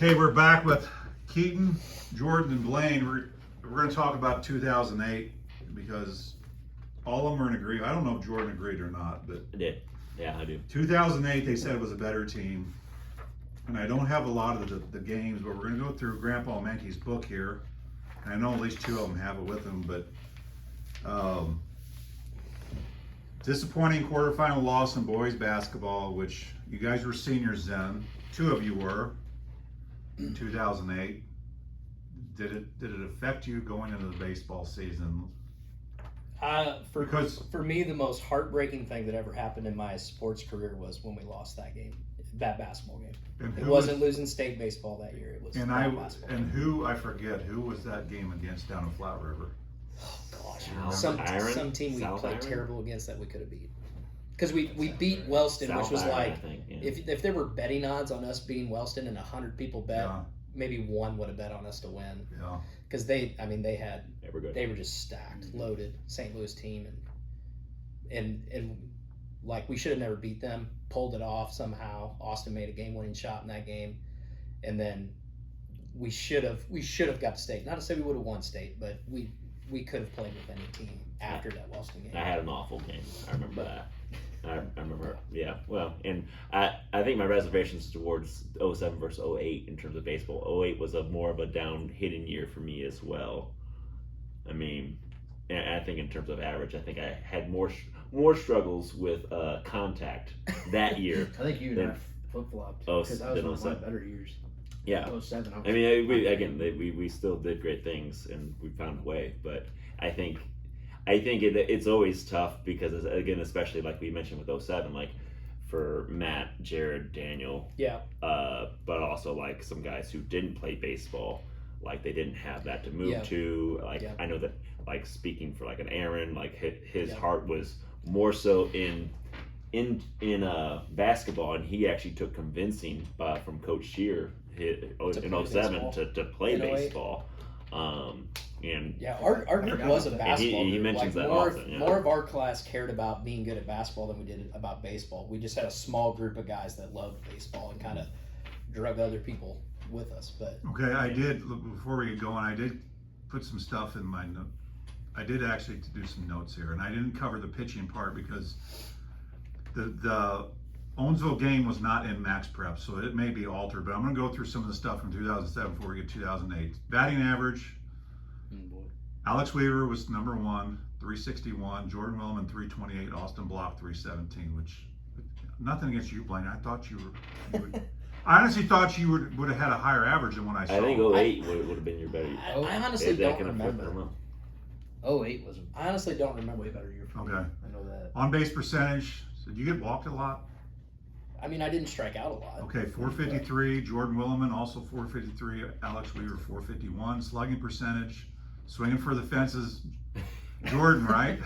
Okay, we're back with Keaton, Jordan, and Blaine. We're going to talk about 2008 because all of them are in agreement. I don't know if Jordan agreed or not, but I did. Yeah, I do. 2008 they said was a better team. And I don't have a lot of the games, but we're going to go through Grandpa Menke's book here. And I know at least two of them have it with them, but disappointing quarterfinal loss in boys basketball, which you guys were seniors then. Two of you were in 2008. Did it affect you going into the baseball season? For me, the most heartbreaking thing that ever happened in my sports career was when we lost that game, that basketball game. It wasn't losing state baseball that year. It was basketball. And who, I forget, who was that game against down in Flat River? Oh, gosh. Some team we played terrible against that we could have beat. Because we beat Wellston, South which was Iron, like, I think, yeah. if there were betting odds on us beating Wellston and 100 people bet, maybe one would have bet on us to win. Yeah. Because they were just stacked, loaded St. Louis team, and like we should have never beat them. Pulled it off somehow. Austin made a game-winning shot in that game, and then we should have got to state. Not to say we would have won state, but we could have played with any team after that Wellston game. I had an awful game. I remember that. I remember, yeah. Well, and I think my reservations towards 07 versus 08 in terms of baseball. 08 was more of a down-hitting year for me as well. I mean, I think in terms of average, I think I had more struggles with contact that year. I think you and I flip-flopped because that was one of my better years. Yeah. 07. I mean, we still did great things and we found a way, but I think it's always tough because, again, especially like we mentioned with 07, like for Matt, Jared, Daniel, but also like some guys who didn't play baseball, like they didn't have that to move to. Like I know that, like speaking for like an Aaron, like his heart was more so in basketball, and he actually took convincing from Coach Shear in 07 to play baseball. Our group was a basketball he group. mentions like that more, often. Yeah. More of our class cared about being good at basketball than we did about baseball. We just had a small group of guys that loved baseball and kind of drug other people with us. But okay, I did, before we get going, I did put some stuff in my note. I did actually do some notes here, and I didn't cover the pitching part because the Owensville game was not in max prep, so it may be altered, but I'm going to go through some of the stuff from 2007 before we get 2008. Batting average, Alex Weaver was number 1, 361. Jordan Willimann, 328. Austin Block, 317, which, nothing against you, Blaine. I thought you would I honestly thought you would have had a higher average than what I saw. I think 08 would have been your better year. I honestly don't remember. 08 was I honestly don't remember. way better year for me. Okay. I know that. On base percentage, did you get walked a lot? I mean, I didn't strike out a lot. Okay, 453. Jordan Willimann, also 453. Alex Weaver, 451. Slugging percentage, swinging for the fences. Jordan, right?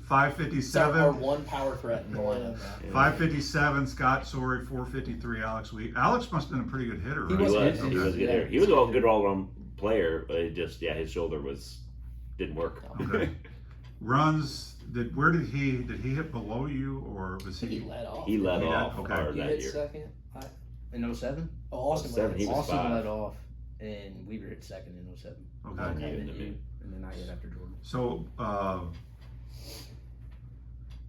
557. Our one power threat in the lineup. 557. Scott Sorey, 453. Alex Weaver. Alex must have been a pretty good hitter, right? He was a good hitter. He was a good all-around player, but it just his shoulder didn't work. Okay. Runs. Did he hit below you, or was He led off. He led off okay. hard He that hit year. second. In 07? Oh, Austin He was Austin 5. led off, and Weaver hit second in 07. Okay. And then I hit after Jordan. So,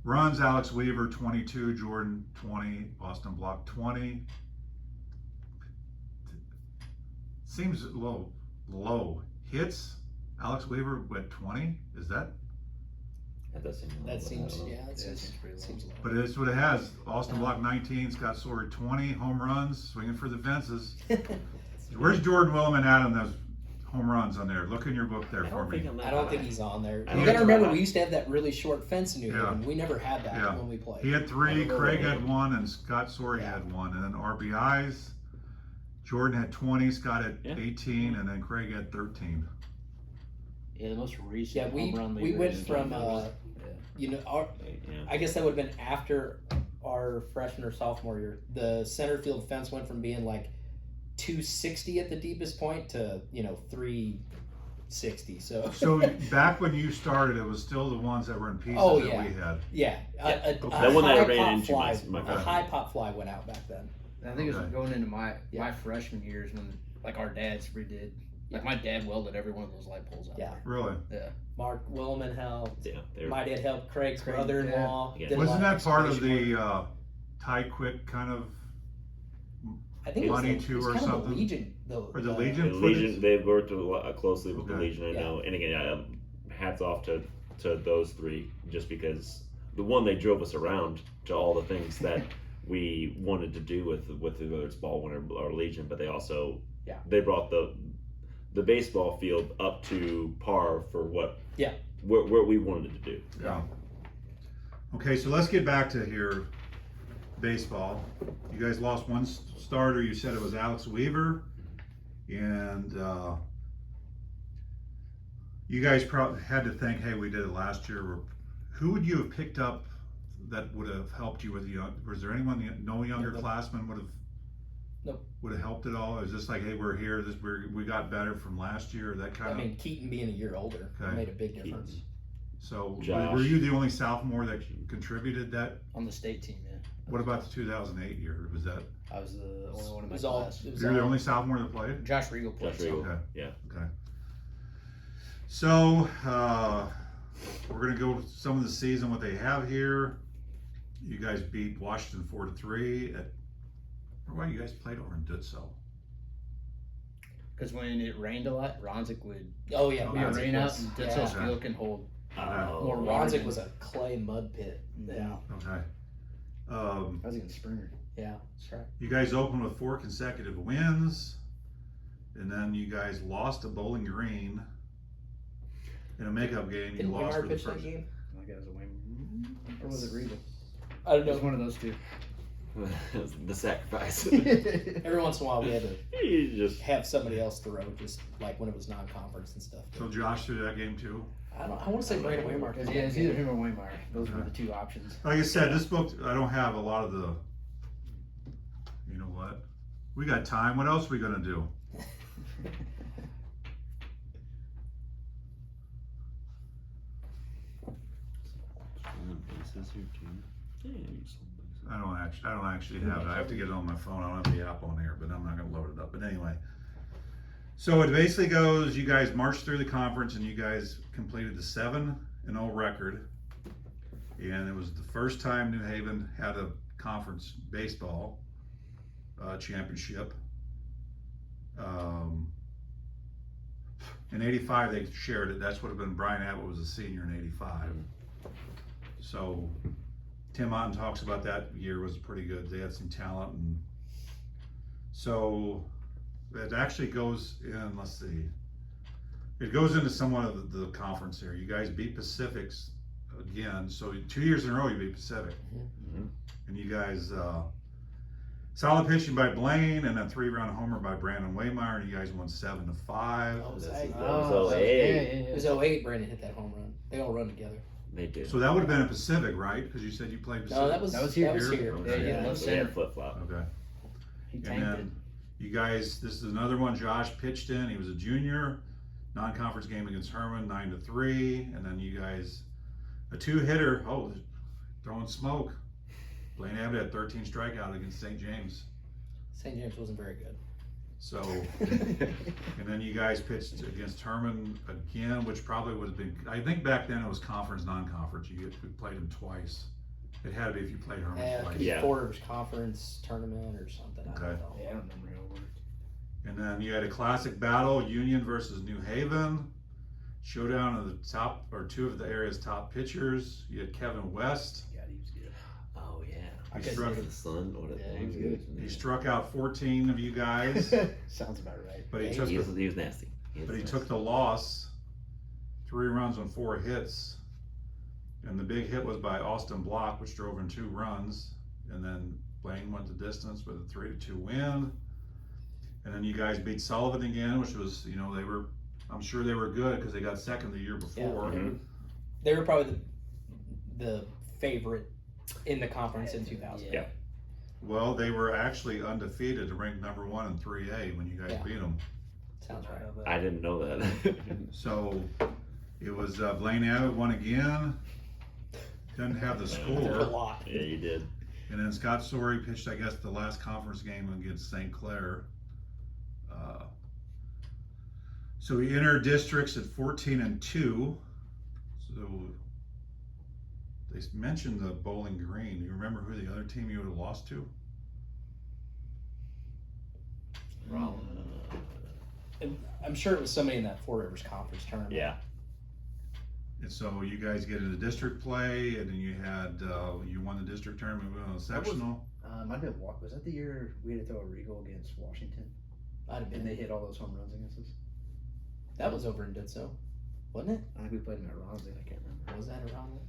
runs, Alex Weaver, 22, Jordan, 20, Austin Block, 20. Seems a little low. Hits, Alex Weaver went 20. Is that? That seems pretty low. But it's what it has. Austin Block, 19, Scott Sorey, 20. Home runs, swinging for the fences. Where's Jordan Willimann at on those home runs on there? Look in your book there for me. I don't think he's on there. You You got to remember, we used to have that really short fence in New Haven. Yeah. We never had that when we played. He had 3, Craig had 1, and Scott Sorey had 1. And then RBIs, Jordan had 20, Scott had 18, and then Craig had 13. Yeah, the most recent we home run we went from I guess that would have been after our freshman or sophomore year. The center field fence went from being like 260 at the deepest point to 360. So back when you started, it was still the ones that were in pieces that we had. Yeah. That one that I ran into fly, my a high pop fly went out back then. I think it Okay. was going into my freshman years when like our dads redid. Like my dad welded every one of those light poles out. Yeah. Really? Yeah. Mark Willimann helped. Yeah, My dad helped Craig's Craig, brother-in-law. yeah. did a Wasn't lot that part of excavation the work. Tie Quick kind of, I think it was money the, too it's or kind of something? the Legion, though. Or the The Legion? Legion, they've worked a lot closely with the Okay. Legion, I Yeah. know. And again, hats off to those three, just because the one, they drove us around to all the things that we wanted to do with whether it's ball winter or Legion, but they also they brought the baseball field up to par for what where we wanted it to do. Yeah. Okay, so let's get back to here. Baseball. You guys lost one starter. You said it was Alex Weaver, and you guys probably had to think, hey, we did it last year. Who would you have picked up that would have helped you with the young? Was there anyone, no younger classman would have? Nope. Would have helped at all? Is this like, hey, we're here. We got better from last year. That kind I of. mean, Keaton being a year older made a big difference. So Josh. were you the only sophomore that contributed that? On the state team, yeah. What about the 2008 year? Was that? I was the only one in It my was all. class. It was You're the all only sophomore that played? Josh Regal played. Josh Regal. Okay. Yeah. Okay. So, we're going to go with some of the season, what they have here. You guys beat Washington 4-3 at, why you guys played over in Dutso? Because when it rained a lot, Ronzik would Oh yeah, be a Ronzik rain out, was- and yeah. Ditzo's field can hold Oh, more water. Ronzik was a clay mud pit. Yeah, Okay. I was against Springer. yeah, that's right. You guys opened with 4 consecutive wins, and then you guys lost to Bowling Green in a makeup game. You Didn't lost Willimann for the pitch that first. game? Like it was a win. Or was it Regal? I don't It was know. one of those two. the sacrifice. Every once in a while, we had to You just have somebody else throw, just like when it was non-conference and stuff. So Josh threw that game too. I want to say Brandon Waymark. Yeah, it's either him or Waymire. Those were the two options. Like I said, this book, I don't have a lot of the, you know what? We got time. What else are we going to do? I don't actually have it. I have to get it on my phone. I don't have the app on here, but I'm not going to load it up. But anyway. So it basically goes, you guys marched through the conference and you guys completed the 7-0 record. And it was the first time New Haven had a conference baseball championship. In 85, they shared it. That's what have been, Brian Abbott was a senior in 85. So Tim Otten talks about that year was pretty good. They had some talent. And so it actually goes in, let's see, it goes into somewhat of the conference here. You guys beat Pacifics again. So 2 years in a row you beat Pacific. Mm-hmm. And you guys, solid pitching by Blaine and a 3-run homer by Brandon Waymire, and you guys won 7-5. Oh, That that was 08. It was 08. Brandon hit that home run. They all run together. They did. So that would have been a Pacific, right? Because you said you played Pacific. No, that was here. That was Here? here. Okay. Yeah, left center. flip flop. Okay. He And tanked it. then you guys, this is another one Josh pitched in. He was a junior. Non-conference game against Herman, 9-3. And then you guys, a 2-hitter. Oh, throwing smoke. Blaine Abbott had 13 strikeout against St. James. St. James wasn't very good. So, and then you guys pitched against Herman again, which probably would have been, I think back then it was conference, non-conference. You played him twice. It had to be if you played Herman twice. Yeah. Porter's conference tournament or something. I Okay. don't know. Yeah, I don't remember how it worked. And then you had a classic battle, Union versus New Haven. Showdown of the top, or 2 of the area's top pitchers. You had Kevin West. God, he was good. Oh yeah. He couldn't struck, The sun. What Yeah, he was good. he struck out 14 of you guys, Sounds about right. but he Yeah, took He the, was nasty. but he took the loss. 3 runs on 4 hits. And the big hit was by Austin Block, which drove in 2 runs. And then Blaine went the distance with a 3-2 win. And then you guys beat Sullivan again, which was, you know, I'm sure they were good because they got second the year before. Mhm. They were probably the favorite in the conference in 2000. Yeah. Well, they were actually undefeated to rank number 1 in 3A when you guys Yeah. beat them. Sounds right. I didn't know that. So it was Blaine Abbott won again. Didn't have the A score. lot. Yeah, you did. And then Scott Sorey pitched, I guess, the last conference game against St. Clair. So we entered districts at 14-2. So they mentioned the Bowling Green. Do you remember who the other team you would have lost to? And I'm sure it was somebody in that Four Rivers Conference tournament. Yeah. And so you guys get into district play, and then you had you won the district tournament, we won the sectional. Might have been, was that the year we had to throw a Regal against Washington? Might have been. And they hit all those home runs against us? That was over in Ditso, wasn't it? I think we played them at Ronsley, I can't remember. Was that around it?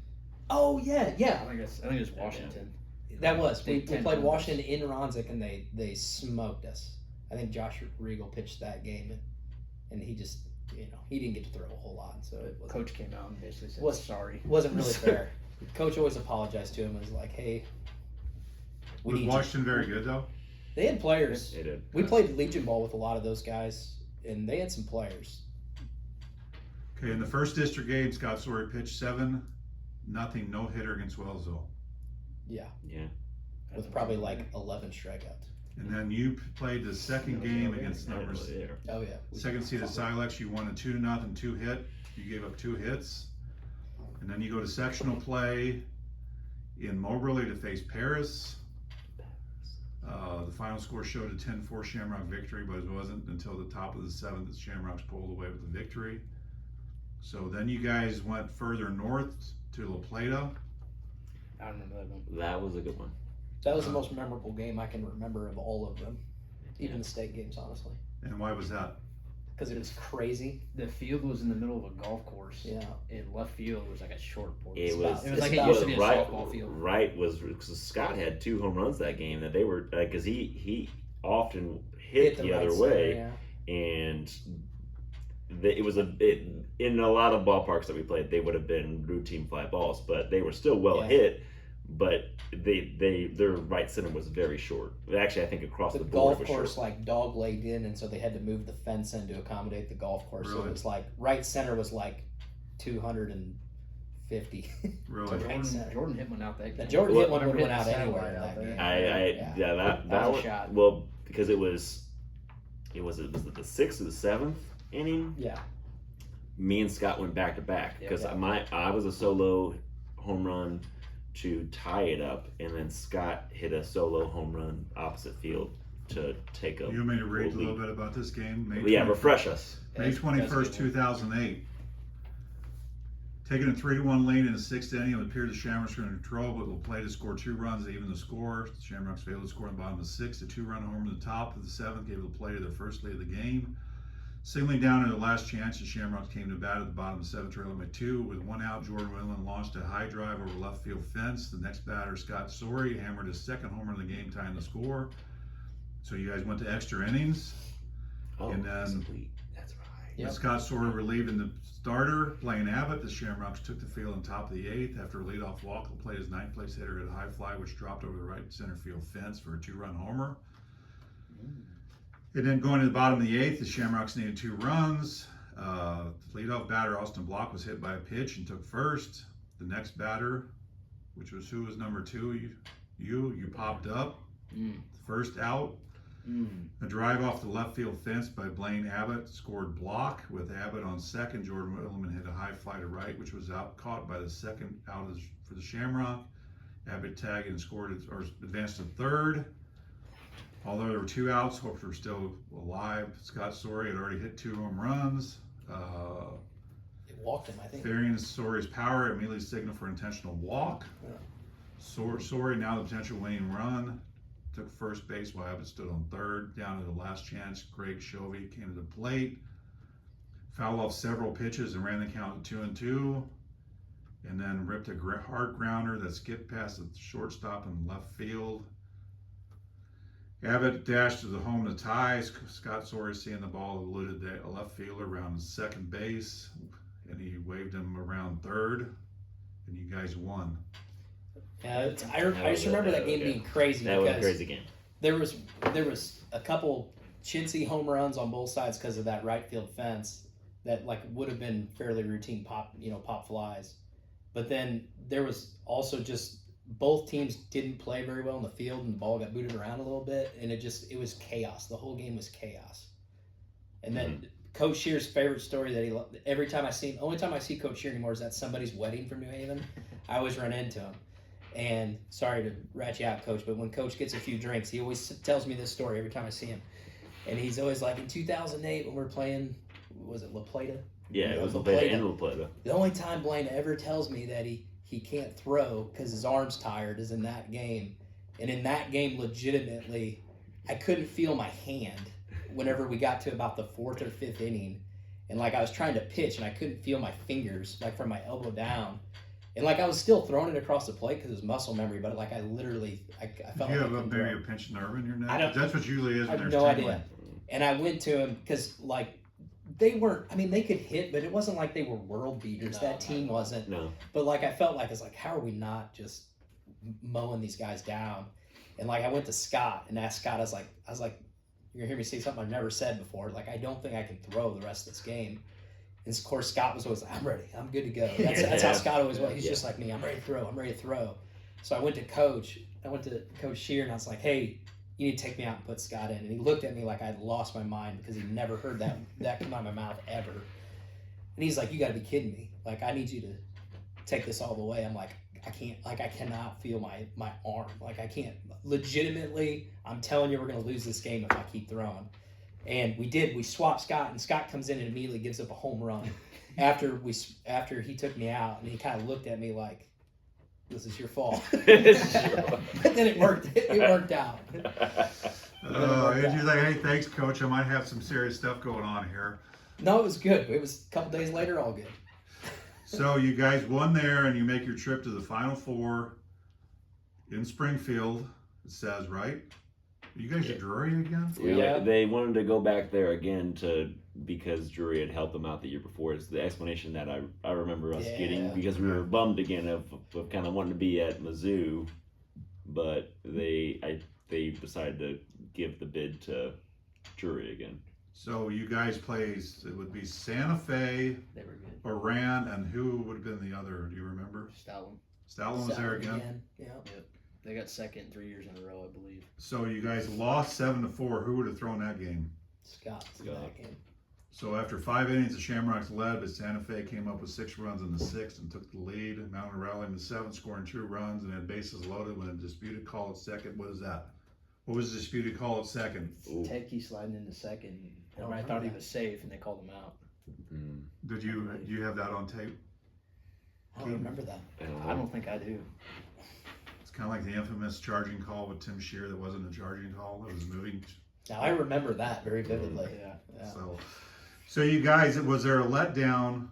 Oh yeah, yeah. I think it was Washington. That was. We 10 played homers. Washington in Ronzik, and they smoked us. I think Josh Regal pitched that game, and he just, he didn't get to throw a whole lot, so it wasn't, Coach came out and basically said, sorry. wasn't really fair. Coach always apologized to him and was like, hey, we Was need Washington you. very good though? They had players. They did. We played Legion Ball with a lot of those guys, and they had some players. Okay, in the first district game, Scott Sorey pitched 7-0 no-hitter against Wellsville. Yeah, Yeah. with probably like 11 strikeouts. And then you played the second game against Not numbers. really there. Oh yeah. Second seed of Silex, you won a 2-0 2 hit. You gave up 2 hits. And then you go to sectional play in Moberly to face Paris. The final score showed a 10-4 Shamrock victory, but it wasn't until the top of the 7th that Shamrocks pulled away with the victory. So then you guys went further north to La Plata. I remember that one. That was a good one. That was the most memorable game I can remember of all of them, even the state games, honestly, And why was that? because it was crazy. The field was in the middle of a golf course. Yeah. And left field was like a short board. It about- was. It was like it about- used to be a right. softball field. Right was because Scott had 2 home runs that game that they were because he often hit the right other center, way, yeah. and it was in a lot of ballparks that we played, they would have been routine fly balls, but they were still well Yeah. hit. But their right center was very short. Actually, I think across The the board golf it was course short. like dog legged in, and so they had to move the fence in to accommodate the golf course. So Really? it was like right center was like 250. Really? Right center. Jordan hit one out that The game. Jordan hit one Remember would have went hitting out the anywhere in satellite that out game. there. That That was was a shot. well because it was the 6th or the 7th inning. Yeah. Me and Scott went back to back because Yeah. I was a solo home run to tie it up, and then Scott hit a solo home run opposite field to take a. You want me to read a little lead. bit about this game? Yeah, refresh us. May That's 21st, good. 2008. Taking a 3-1 lead in the 6th inning, it appeared the Shamrocks were in control, but La Plata scored 2 runs to even the score. The Shamrocks failed to score in the bottom of the 6th. A 2-run homer in the top of the 7th gave La Plata their first lead of the game. Signaling down to the last chance, the Shamrocks came to bat at the bottom of the 7th, trailing by 2. With 1 out, Jordan Willimann launched a high drive over left field fence. The next batter, Scott Sorey, hammered his 2nd homer of the game, tying the score. So you guys went to extra innings. Oh, And then- sweet. That's right. Yep. With Scott Sorey relieving the starter, Blaine Abbott, the Shamrocks took the field on top of the 8th. After a leadoff walk, La Plata's 9th place hitter hit a high fly, which dropped over the right center field fence for a 2-run homer. And then going to the bottom of the 8th, the Shamrocks needed 2 runs. The leadoff batter, Austin Block, was hit by a pitch and took first. The next batter, which was who was number 2? You popped up. First out. A drive off the left field fence by Blaine Abbott scored Block. With Abbott on second, Jordan Willimann hit a high fly to right, which was out caught by the second out for the Shamrock. Abbott tagged and scored or advanced to third. Although there were 2 outs, hopes were still alive. Scott Sorey had already hit 2 home runs. They walked him, I think. Fearing Sorey's power, immediately signaled for intentional walk. Yeah. Sorey, now the potential winning run, took first base while Abbott stood on third. Down to the last chance, Greg Chovy came to the plate, fouled off several pitches and ran the count to 2-2, and then ripped a hard grounder that skipped past the shortstop in left field. Abbott dashed to the home to tie. Scott Sorey, seeing the ball, eluded the left fielder around second base, and he waved him around third, and you guys won. I just remember that game being crazy That was a because crazy game. there was a couple chintzy home runs on both sides because of that right field fence that like would have been fairly routine pop flies, but then there was also just both teams didn't play very well in the field, and the ball got booted around a little bit, and it was chaos. The whole game was chaos. And then Coach Shear's favorite story that every time I see him, only time I see Coach Shear anymore is at somebody's wedding from New Haven. I always run into him. And sorry to rat you out, Coach, but when Coach gets a few drinks, he always tells me this story every time I see him. And he's always like, in 2008 when we're playing, was it La Plata? Yeah, it was La Plata and La Plata. The only time Blaine ever tells me that he can't throw because his arm's tired is in that game. And in that game, legitimately, I couldn't feel my hand whenever we got to about the 4th or 5th inning. And like I was trying to pitch and I couldn't feel my fingers, like from my elbow down. And like I was still throwing it across the plate because it was muscle memory, but like I literally, I felt you like have maybe a pinched nerve in your neck? I don't- That's what usually is I when have there's no tingling. idea. And I went to him because like they weren't, I mean, they could hit, but it wasn't like they were world beaters. That team wasn't. No. But like I felt like, it's like, how are we not just mowing these guys down? And like I went to Scott and asked Scott, I was like, you're gonna hear me say something I've never said before. Like I don't think I can throw the rest of this game. And of course Scott was always like, I'm ready, I'm good to go. That's how Scott always was. He's just like me, I'm ready to throw. So I went to Coach Shear and I was like, hey, you need to take me out and put Scott in. And he looked at me like I'd lost my mind because he'd never heard that come out of my mouth ever. And he's like, you gotta be kidding me. Like, I need you to take this all the way. I'm like, I can't, like, I cannot feel my arm. Like, I can't, legitimately, I'm telling you, we're gonna lose this game if I keep throwing. And we swapped Scott, and Scott comes in and immediately gives up a home run after he took me out, and he kind of looked at me like, this is your fault. But then it worked out. And you're like, hey, thanks, Coach. I might have some serious stuff going on here. No, it was good. It was a couple days later, all good. So you guys won there, and you make your trip to the Final Four in Springfield, it says, right? You guys at Drury again? Yeah, they wanted to go back there again because Drury had helped them out the year before. It's the explanation that I remember us getting, because we were bummed again of kind of wanting to be at Mizzou, but they decided to give the bid to Drury again. So you guys played, it would be Santa Fe, They were good. Oran, and who would have been the other? Do you remember? Stoutland. Was there again? Yeah. Yep. They got second 3 years in a row, I believe. So you guys lost 7-4. Who would have thrown that game? Scott. That game. So after 5 innings, the Shamrocks led, but Santa Fe came up with 6 runs in the 6th and took the lead. And Mountain rallied in the 7th, scoring 2 runs and had bases loaded when a disputed call at second. What is that? What was the disputed call at second? Tedke sliding into second. Everybody thought he was safe, and they called him out. Do you have that on tape? I don't remember that. I don't think I do. It's kind of like the infamous charging call with Tim Shear that wasn't a charging call. It was moving. Now I remember that very vividly. Yeah. So you guys, was there a letdown?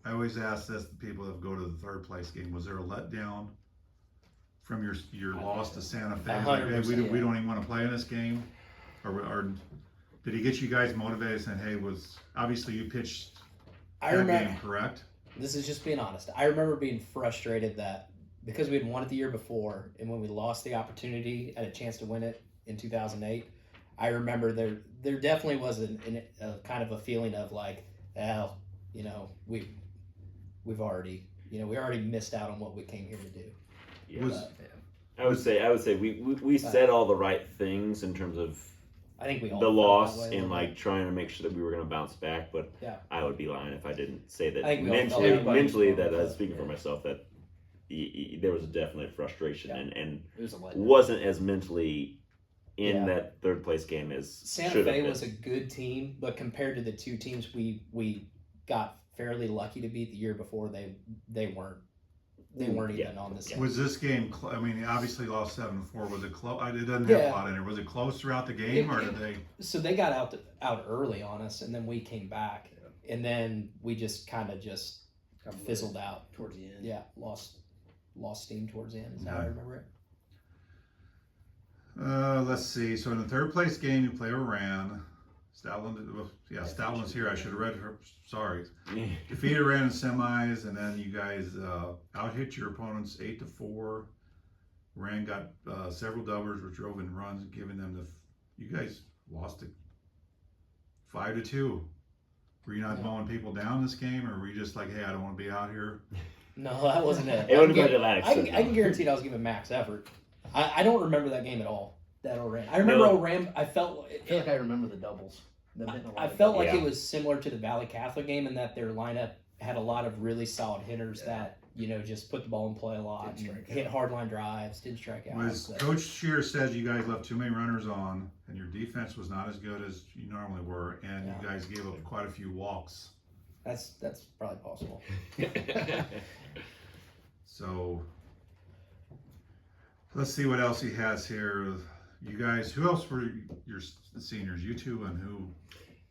I always ask this to people that go to the third place game. Was there a letdown from your loss to Santa Fe? Like, hey, we don't even want to play in this game, or did he get you guys motivated saying, hey, obviously you pitched that game, correct? This is just being honest. I remember being frustrated that because we had won it the year before, and when we lost the opportunity, had a chance to win it in 2008, I remember there definitely was a kind of a feeling of like, well, we've already, we already missed out on what we came here to do. Yeah. I would say we said all the right things in terms of I think we all the felt loss that way and like trying to make sure that we were going to bounce back, but I would be lying if I didn't say that I think we all felt mentally that I was speaking for myself, that there was definitely frustration and It was a letdown. wasn't as mentally in that third place game as Santa Fe was a good team, but compared to the two teams we got fairly lucky to beat the year before, they weren't even on this. Was this game? I mean, obviously lost 7-4. Was it close? It doesn't have a lot in it. Was it close throughout the game, or did they? So they got out early on us, and then we came back, and then we just kind of fizzled out towards the end. Yeah, lost steam towards the end. Is how I remember it. Let's see. So in the third place game, you play Oran. Stoutland's here. I should have read her. Sorry. Defeated Oran in semis, and then you guys out-hit your opponents 8-4. Oran got several doublers, which drove in runs, giving them you guys lost it 5-2. Were you not mowing people down this game, or were you just like, hey, I don't want to be out here? No, that wasn't it. It would've been to that I extent. can guarantee I was giving max effort. I don't remember that game at all. That Oram. I remember Oram. I felt. I feel like I remember the doubles. I felt like Yeah. it was similar to the Valley Catholic game in that their lineup had a lot of really solid hitters that just put the ball in play a lot, and hit hard line drives, didn't strike out. Was Coach Shear says you guys left too many runners on, and your defense was not as good as you normally were, and you guys gave up quite a few walks. That's probably possible. So let's see what else he has here. You guys, who else were your seniors? You two and who?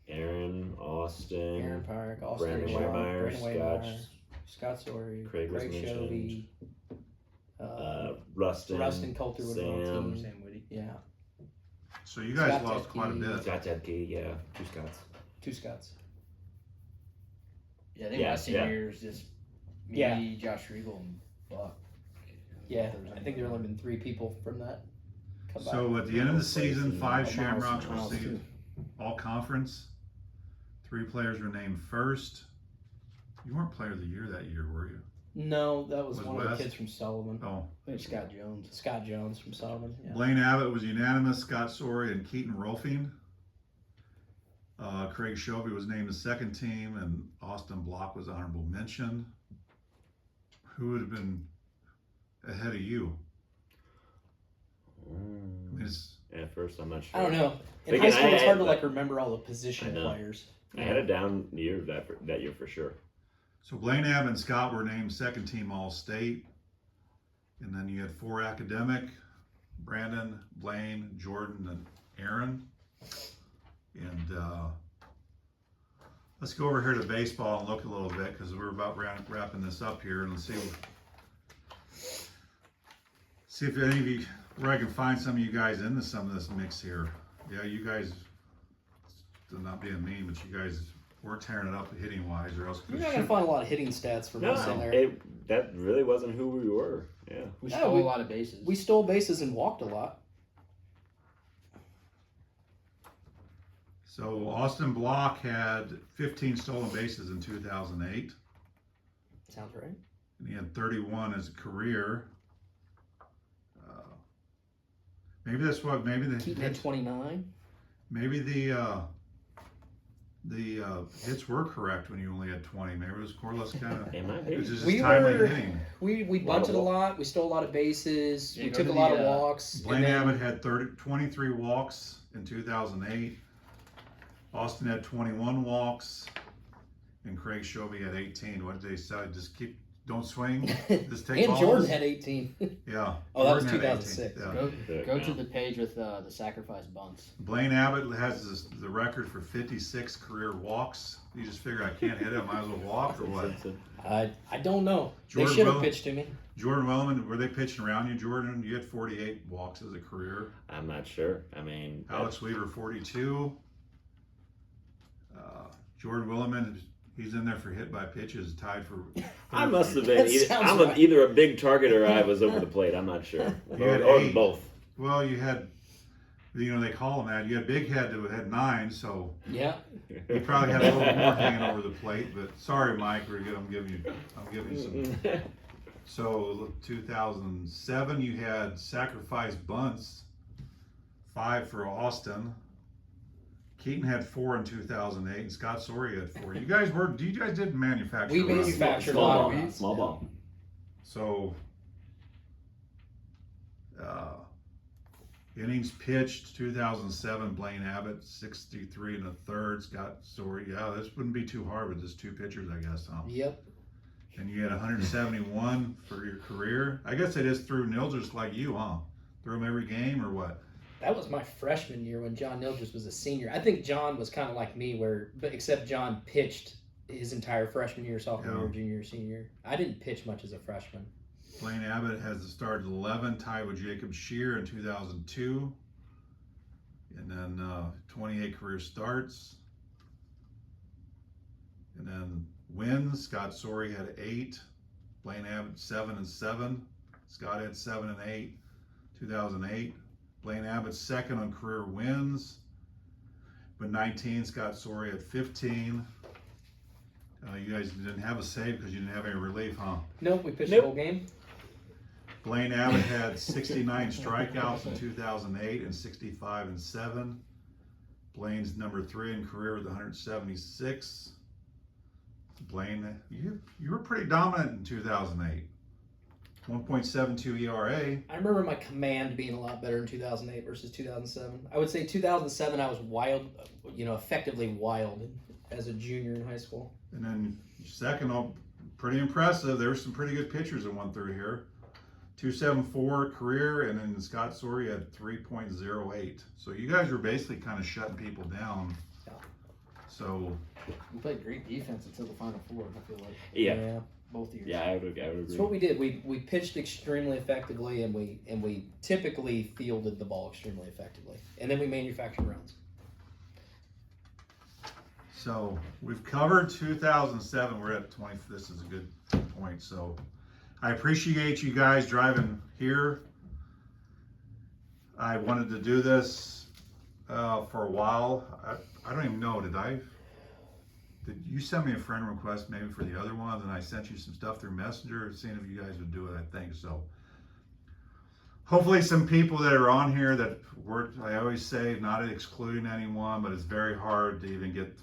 Aaron, Austin, Aaron Park, Austin Brandon Waymire, Waymire, Scott Story, Craig was Shovey, Rustin Coulter with Sam. Sam Whitty. Yeah, So you guys Scott lost quite a Tedke. bit. Scott Tedke, yeah, 2 Scotts. 2 Scotts. Yeah, I think my senior year is just me, Josh Riegel, and Buck. Yeah, I think there have only been 3 people from that. come So back. at the end of the season, 5 Miles Shamrocks Miles received all conference. 3 players were named first. You weren't player of the year that year, were you? No, that was Was one of West? the kids from Sullivan. Oh, I think Scott Jones. Scott Jones from Sullivan. Yeah. Blaine Abbott was unanimous. Scott Sorey and Keaton Rohlfing. Craig Shovey was named the second team, and Austin Block was honorable mention. Who would have been ahead of you? I mean, it's, At first, I'm not sure. I don't know. In Again, high school, it's hard to I- remember all the position I know. players. I had a down year that year for sure. so Blaine Abbott and Scott were named second team All-State. And then you had 4 academic, Brandon, Blaine, Jordan, and Aaron. And let's go over here to baseball and look a little bit, because we're about wrapping this up here, and let's see if any of you, where I can find some of you guys into some of this mix here. Yeah, you guys, not being mean, but you guys were tearing it up hitting wise, or else. You're not gonna find a lot of hitting stats from us in there. That really wasn't who we were. Yeah. We Yeah, stole we- a lot of bases. We stole bases and walked a lot. So Austin Block had 15 stolen bases in 2008, Sounds right. and he had 31 as a career. Maybe that's what. Maybe the Keaton at 29. maybe the hits were correct when you only had 20. Maybe it was more or less kind of. It might It be. was just We timely were- hitting. We bunted a lot. We stole a lot of bases. Yeah, we go took to a lot the, of walks. Blaine and then- Abbott had 23 walks in 2008. Austin had 21 walks, and Craig Shovey had 18. What did they say? Just don't swing. Just take and balls. Jordan had 18. Yeah. Oh, that was Jordan had 2006. 18. Yeah. Go to the page with the sacrifice bunts. Blaine Abbott has the record for 56 career walks. You just figure I can't hit it, I might as well walk, or what? I don't know. Jordan they should have Will- pitched to me. Jordan Willimann, were they pitching around you, Jordan? You had 48 walks as a career. I'm not sure. I mean, Alex Weaver, 42. Jordan Willimann, he's in there for hit by pitches, tied for. I must have been. That Either, sounds I'm right. either a big target or I was over the plate. I'm not sure. You had Or 8. both. Well, you had, they call them that. You had Big Head that had 9, so Yeah. you probably had a little more hanging over the plate. But sorry, Mike, I'm giving you some. So 2007, you had sacrifice bunts, 5 for Austin. Keaton had 4 in 2008, and Scott Sorey had 4. You guys did manufacture. We runs. manufactured a Small lot ball. of runs. Small ball. So, innings pitched 2007, Blaine Abbott 63 1/3, Scott Sorey. Yeah, this wouldn't be too hard with just 2 pitchers, I guess, huh? Yep. And you had 171 for your career. I guess they just threw Nilders like you, huh? Threw them every game or what? That was my freshman year when John Nildress was a senior. I think John was kind of like me, but except John pitched his entire freshman year, sophomore year, junior year, senior year. I didn't pitch much as a freshman. Blaine Abbott has started 11, tied with Jacob Shear in 2002. And then 28 career starts. And then wins, Scott Sorey had 8. Blaine Abbott 7 and 7. Scott had 7 and 8, 2008. Blaine Abbott second on career wins, but 19. Scott Sorey had 15. You guys didn't have a save because you didn't have any relief, huh? Nope, we pitched Nope. the whole game. Blaine Abbott had 69 strikeouts in 2008 and 65 and 7. Blaine's number 3 in career with 176. Blaine, you were pretty dominant in 2008. 1.72 ERA. I remember my command being a lot better in 2008 versus 2007. I would say 2007 I was wild, effectively wild as a junior in high school. And then second, pretty impressive. There were some pretty good pitchers that went through here. 274 career, and then Scott Sorey had 3.08. So you guys were basically kind of shutting people down. Yeah. So We played great defense until the Final Four, I feel like. Yeah. Both years. Yeah, I would agree. That's what we did. We pitched extremely effectively, and we typically fielded the ball extremely effectively, and then we manufactured runs. So we've covered 2007. We're at 20. This is a good point. So I appreciate you guys driving here. I wanted to do this for a while. I don't even know. Did you send me a friend request maybe for the other ones, and I sent you some stuff through Messenger, seeing if you guys would do it? I think so. Hopefully some people that are on here that work, I always say, not excluding anyone, but it's very hard to even get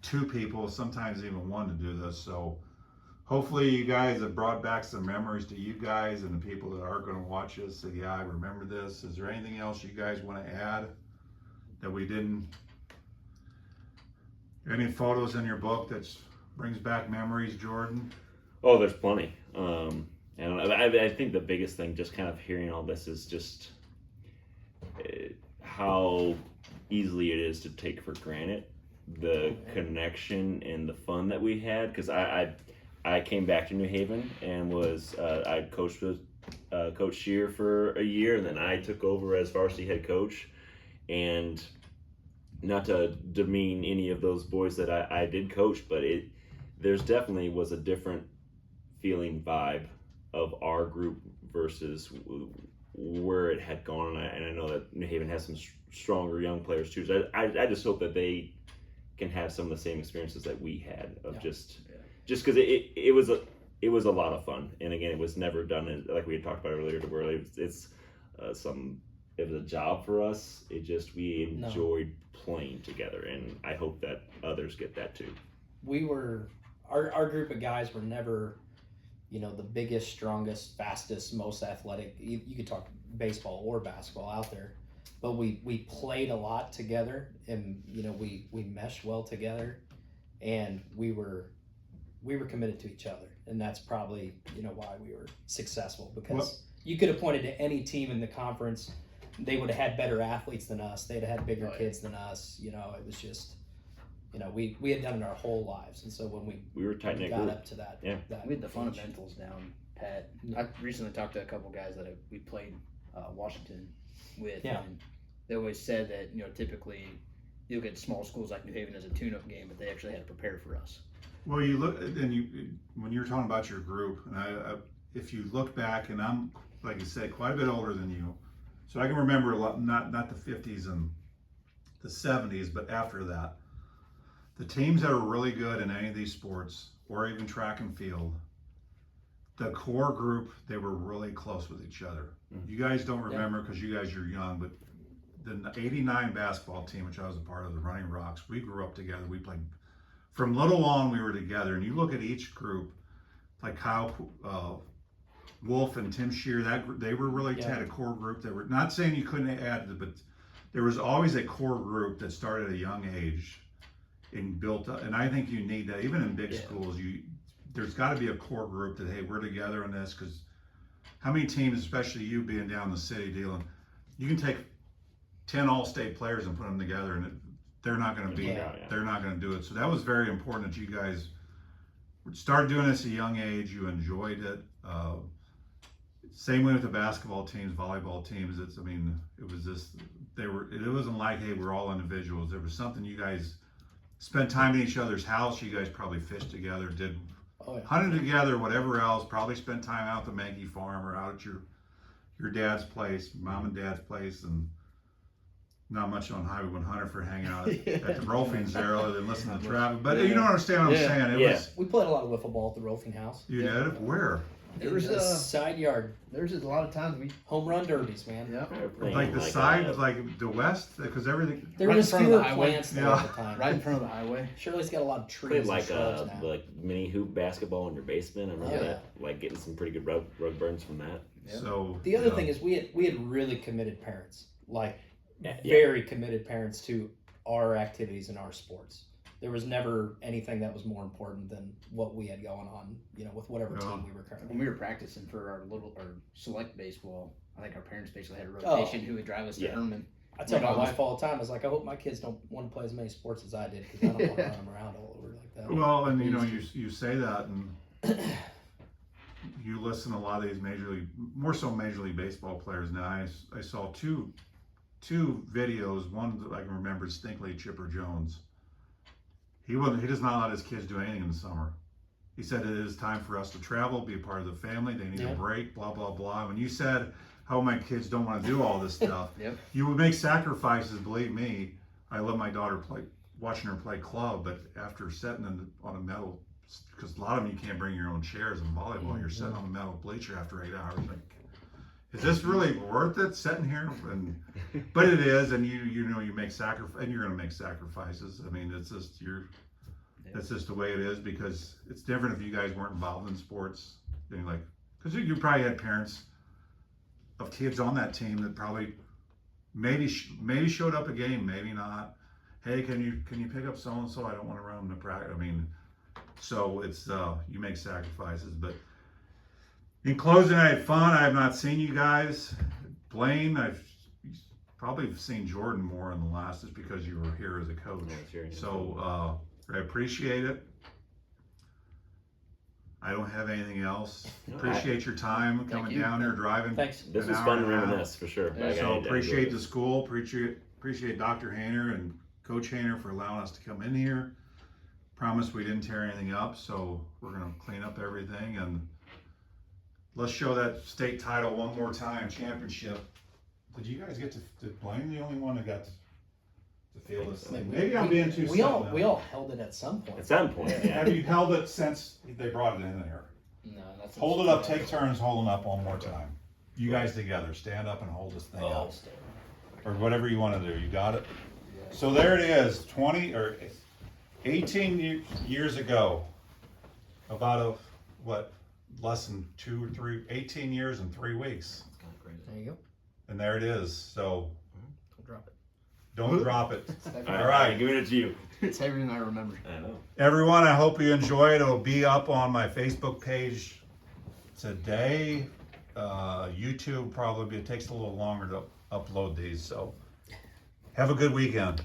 2 people, sometimes even 1 to do this. So hopefully you guys have brought back some memories to you guys and the people that are going to watch this. Say, yeah, I remember this. Is there anything else you guys want to add that we didn't? Any photos in your book that brings back memories, Jordan? Oh, there's plenty. And I think the biggest thing, just kind of hearing all this, is just how easily it is to take for granted the connection and the fun that we had. Because I came back to New Haven and was I coached with Coach Shear for a year, and then I took over as varsity head coach. And not to demean any of those boys that I did coach, but there's definitely was a different feeling vibe of our group versus where it had gone. And I know that New Haven has some stronger young players too. So I just hope that they can have some of the same experiences that we had of just because it was a lot of fun. And again, it was never done like we had talked about earlier, to where it was a job for us. We enjoyed playing together, and I hope that others get that too. Our group of guys were never, the biggest, strongest, fastest, most athletic. You could talk baseball or basketball out there, but we played a lot together, and we meshed well together, and we were committed to each other, and that's probably why we were successful, because you could have pointed to any team in the conference. They would have had better athletes than us. They'd have had bigger kids than us. It was just, we had done it our whole lives. And so when we were tight knit got group up to that, yeah, we had the fundamentals down pat. I recently talked to a couple guys that we played Washington with, and they always said that typically you'll get small schools like New Haven as a tune-up game, but they actually had to prepare for us. Well, you look, and when you're talking about your group, and if you look back, and I'm, like you said, quite a bit older than you. So I can remember a lot, not the 50s and the 70s, but after that, the teams that are really good in any of these sports, or even track and field, the core group, they were really close with each other. Mm-hmm. You guys don't remember because you guys are young, but the 89 basketball team, which I was a part of, the Running Rocks, we grew up together. We played from little on, we were together. And you look at each group, like Kyle Wolf and Tim Shear, they were really had a core group. They were not saying you couldn't add it, but there was always a core group that started at a young age and built up. And I think you need that even in big schools. There's got to be a core group that, hey, we're together on this. Because how many teams, especially you being down in the city dealing, you can take 10 all-state players and put them together, and they're not going to be they're not going to do it. So that was very important that you guys started doing this at a young age. You enjoyed it. Same way with the basketball teams, volleyball teams. It was just it wasn't like, hey, we're all individuals. There was something you guys spent time in each other's house. You guys probably fished together, hunted together, whatever else. Probably spent time out at the Maggie farm or out at your dad's place, mom and dad's place, and not much on Highway 100 for hanging out at the Rohlfings there other than listening to traffic. But you don't understand what I'm saying. It was, We played a lot of wiffle ball at the Rohlfing house. you did? Where? There was a side yard. There's just a lot of times we. Home run derbies, man. Yeah. Like the side, like the west? Because everything. There Right was in front of the fewer highway. plants there Yeah. at the time. Right in front of the highway. Shirley's got a lot of trees Played and like shrubs now. like mini hoop basketball in your basement. I remember Oh, that, like getting some pretty good rug burns from that. Yep. So The other thing is we had really committed parents, like Yeah. very committed parents to our activities and our sports. There was never anything that was more important than what we had going on, with whatever Yeah. team we were currently. When we were practicing for our select baseball, I think our parents basically had a rotation who would drive us to Yeah. Herman. I tell my Like, wife all the time, I was like, I hope my kids don't want to play as many sports as I did because I don't want to run them around all over like that. well, and you say that, and you listen to a lot of these more so Major League Baseball players now. I saw two videos. One that I can remember distinctly, Chipper Jones. He does not let his kids do anything in the summer. He said it is time for us to travel, be a part of the family. They need a break, blah blah blah. When you said how my kids don't want to do all this stuff, Yep. you would make sacrifices. Believe me, I let my daughter watching her play club, but after sitting on a metal, because a lot of them you can't bring your own chairs in volleyball. You're sitting on a metal bleacher after 8 hours. Like, is this really worth it sitting here? But it is, and you make sacrifice, and you're going to make sacrifices. I mean, it's just that's just the way it is, because it's different if you guys weren't involved in sports. Because you probably had parents of kids on that team that probably maybe showed up a game, maybe not. Hey, can you pick up so and so? I don't want to run them to practice. I mean, so it's you make sacrifices. But in closing, I had fun. I have not seen you guys. Blaine, I've probably seen Jordan more in the last, just because you were here as a coach. So I appreciate it. I don't have anything else. Appreciate your time coming down here, driving. Thanks. This an was hour fun to and a half. reminisce for sure. Yeah. So appreciate the school, appreciate Dr. Hayner and Coach Hayner for allowing us to come in here. Promise we didn't tear anything up, so we're gonna clean up everything, and let's show that state title one more time, championship. Did you guys get to Blaine the only one that got to feel this thing? Maybe I'm being too we all held it at some point. At some point, yeah. Have you held it since they brought it in there? No, that's. Hold it up, take turns holding up one more time. You guys together, stand up and hold this thing up. Or whatever you want to do, you got it? So there it is, 18 years ago, about less than 2 or 3, 18 years and 3 weeks. There you go. And there it is, so Don't drop it. don't drop it. All right, giving it to you. It's everything I remember. I know. Everyone, I hope you enjoy it. It'll be up on my Facebook page today. YouTube probably, it takes a little longer to upload these, so have a good weekend.